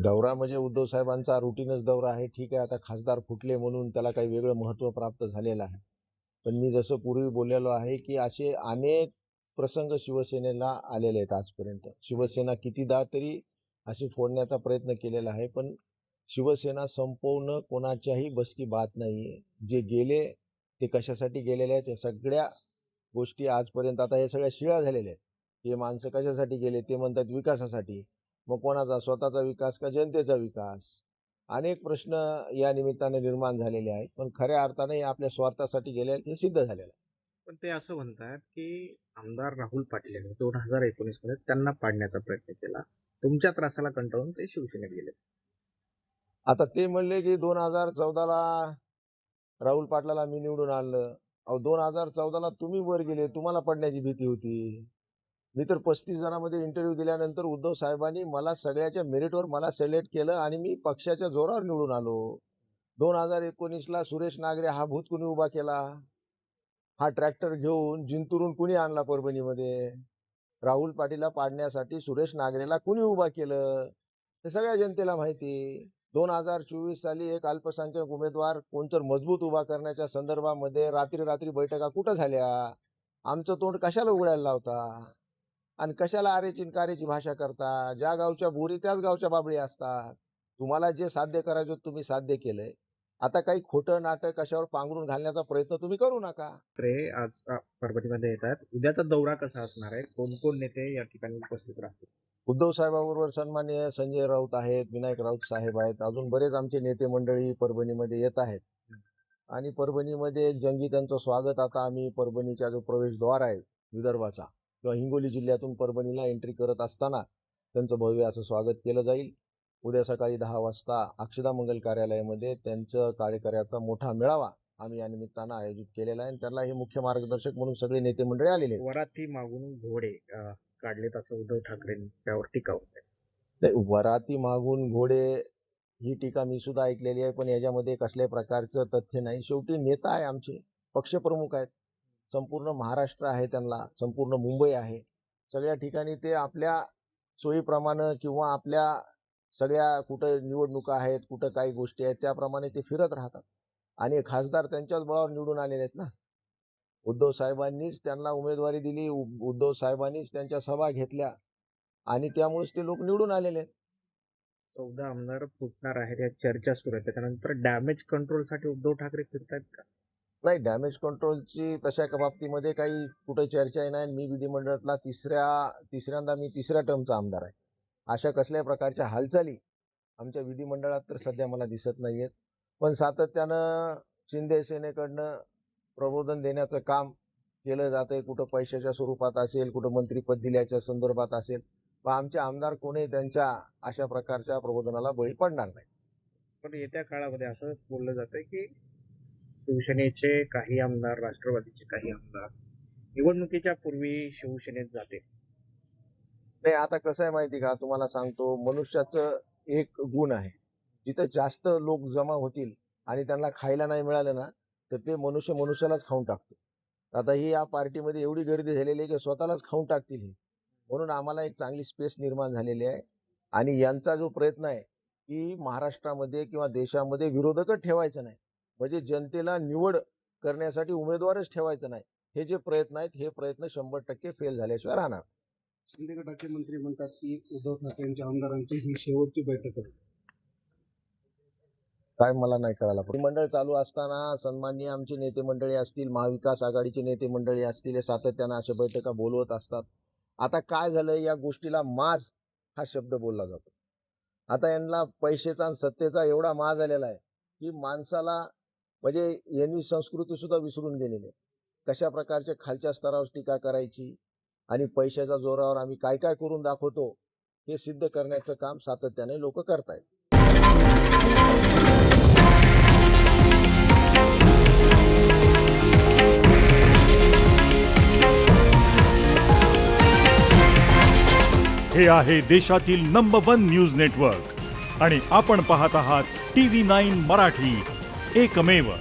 दौरा म्हणजे उद्धव साहेबांचा रुटीनच दौरा आहे. ठीक आहे, आता खासदार फुटले म्हणून त्याला काही वेगळं महत्त्व प्राप्त झालेलं आहे. पण मी जसं पूर्वी बोललेलो आहे की असे अनेक प्रसंग शिवसेनेला आलेले आहेत आजपर्यंत. शिवसेना कितीदा तरी अशी फोडण्याचा प्रयत्न केलेला आहे, पण शिवसेना संपवणं कोणाच्याही बस की बात नाहीये. जे गेले ते कशासाठी गेलेले आहेत, या सगळ्या गोष्टी आजपर्यंत आता हे सगळ्या शिळा झालेल्या आहेत. हे माणसं कशासाठी गेले ते म्हणतात विकासासाठी. मग कोणाचा स्वतःचा विकास का जनतेचा विकास? अनेक प्रश्न या निमित्ताने निर्माण झालेले आहेत, पण खऱ्या अर्थाने हे आपल्या स्वार्थासाठी गेले आहेत हे सिद्ध झालेलं आहे. पण ते असं म्हणतात की आमदार राहुल पाटील यांनी 2019 मध्ये त्यांना पाडण्याचा प्रयत्न केला. तुमच्या त्रासाला कंटाळून ते शिवसेनेत गेले. आता ते म्हणले की 2014ला राहुल पाटलाला मी निवडून आणलं. अहो 2014ला तुम्ही वर गेले, तुम्हाला पडण्याची भीती होती. मी तर 35 जणांमध्ये इंटरव्ह्यू दिल्यानंतर उद्धव साहेबांनी मला सगळ्याच्या मेरिटवर मला सिलेक्ट केलं आणि मी पक्षाच्या जोरावर निवडून आलो. 2019ला सुरेश नागरे हा भूत कुणी उभा केला? हा ट्रॅक्टर घेऊन जिंतूरून कुणी आणला परभणीमध्ये? राहुल पाटीलला पाडण्यासाठी सुरेश नागरेला कुणी उभा केलं? हे सगळ्या जनतेला माहिती. 2024 साली एक अल्पसंख्याक उमेदवार कोणतर मजबूत उभा करण्याच्या संदर्भामध्ये रात्री बैठका कुठं झाल्या? आमचं तोंड कशाला उघडायला लावता? आणि कशाला आरेची कारेची भाषा करता? ज्या गावच्या बोरी त्याच गावच्या बाबळी असतात. तुम्हाला जे साध्य करायचं तुम्ही साध्य केलंय. आता काही खोटं नाटक कशावर पांघरून घालण्याचा प्रयत्न तुम्ही करू नका. ते आज परभणीमध्ये येतात. उद्याचा दौरा कसा असणार आहे? कोण कोण नेते या ठिकाणी उपस्थित राहतील? उद्धव साहेबांबरोबर सन्माननीय संजय राऊत आहेत, विनायक राऊत साहेब आहेत, अजून बरेच आमचे नेते मंडळी परभणीमध्ये येत आहेत. आणि परभणीमध्ये जंगी त्यांचं स्वागत आता आम्ही परभणीचा जो प्रवेशद्वार आहे विदर्भाचा किंवा हिंगोली जिल्ह्यातून परभणीला एंट्री करत असताना त्यांचं भव्य असं स्वागत केलं जाईल. उद्या सकाळी 10 वाजता अक्षदा मंगल कार्यालयामध्ये त्यांचं कार्यकर्त्याचा मोठा मेळावा आम्ही या निमित्तानं आयोजित केलेला आहे. त्याला हे मुख्य मार्गदर्शक म्हणून सगळे नेते मंडळी आलेले आहेत. वराती मागून घोडे काढलेत असं उद्धव ठाकरेंनी त्यावर टीका होते. नाही, वराती मागून घोडे ही टीका मी सुद्धा ऐकलेली आहे, पण याच्यामध्ये कसल्याही प्रकारचं तथ्य नाही. शेवटी नेता आहे, आमचे पक्षप्रमुख आहेत, संपूर्ण महाराष्ट्र आहे, त्यांना संपूर्ण मुंबई आहे. सगळ्या ठिकाणी ते आपल्या सोयीप्रमाणे किंवा आपल्या सगळ्या कुठं निवडणुका आहेत, कुठं काही गोष्टी आहेत त्याप्रमाणे ते फिरत राहतात. आणि खासदार त्यांच्याच बळावर निवडून आलेले आहेत ना. उद्धव साहेबांनीच त्यांना उमेदवारी दिली, उद्धव साहेबांनीच त्यांच्या सभा घेतल्या आणि त्यामुळेच ते लोक निवडून आलेले आहेत. 14 आमदार फुटणार आहेत या चर्चा सुरू आहे. त्याच्यानंतर डॅमेज कंट्रोलसाठी उद्धव ठाकरे फिरतायत का? नाही, डॅमेज कंट्रोलची तशा बाबतीमध्ये काही कुठे चर्चाही नाही. मी विधिमंडळातला तिसऱ्यांदा मी तिसऱ्या टर्मचा आमदार आहे. अशा कसल्याही प्रकारच्या हालचाली आमच्या विधिमंडळात तर सध्या मला दिसत नाहीयेत. पण सातत्यानं शिंदे सेनेकडनं प्रबोधन देण्याचं काम केलं जातंय. कुठं पैशाच्या स्वरूपात असेल, कुठं मंत्रीपद दिल्याच्या संदर्भात असेल. पण आमचे आमदार कोणी त्यांच्या अशा प्रकारच्या प्रबोधनाला बळी पडणार नाही. पण येत्या काळामध्ये असं बोललं जातंय की शिवसेनेचे काही आमदार, राष्ट्रवादीचे काही आमदार निवडणुकीच्या पूर्वी शिवसेनेत जाते. नाही, आता कसं आहे माहिती का, तुम्हाला सांगतो, मनुष्याचं एक गुण आहे. जिथं जास्त लोक जमा होतील आणि त्यांना खायला नाही मिळालं ना, तर ते मनुष्यालाच खाऊन टाकतो. आता ही या पार्टीमध्ये एवढी गर्दी झालेली आहे की स्वतःलाच खाऊन टाकतील ही. म्हणून आम्हाला एक चांगली स्पेस निर्माण झालेली आहे. आणि यांचा जो प्रयत्न आहे की महाराष्ट्रामध्ये किंवा देशामध्ये विरोधकच ठेवायचं नाही, म्हणजे जनतेला निवड करण्यासाठी उमेदवारच ठेवायचं नाही, हे जे प्रयत्न आहेत हे प्रयत्न 100% फेल झाल्याशिवाय राहणार. शिंदे गटाचे मंत्री म्हणतात की उद्धव ठाकरेंच्या आमदारांची ही शेवटची बैठक आहे. काय मला नाही कळालं. मंडळ चालू असताना सन्माननीय आमचे नेते मंडळी असतील, महाविकास आघाडीचे नेते मंडळी असतील, हे सातत्यानं अशा बैठका बोलवत असतात. आता काय झालं, या गोष्टीला माज हा शब्द बोलला जातो. आता यांना पैशाचा आणि सत्तेचा एवढा माज आलेला आहे की माणसाला म्हणजे यांनी संस्कृती सुद्धा विसरून गेलेली आहे. कशा प्रकारच्या खालच्या स्तरावर टीका करायची आणि पैशाच्या जोरावर आम्ही काय काय करून दाखवतो हे सिद्ध करण्याचं काम सातत्याने लोक करतायत. हे आहे देशातील नंबर 1 न्यूज नेटवर्क आणि आपण पाहत आहात TV9 मराठी, एकमेव.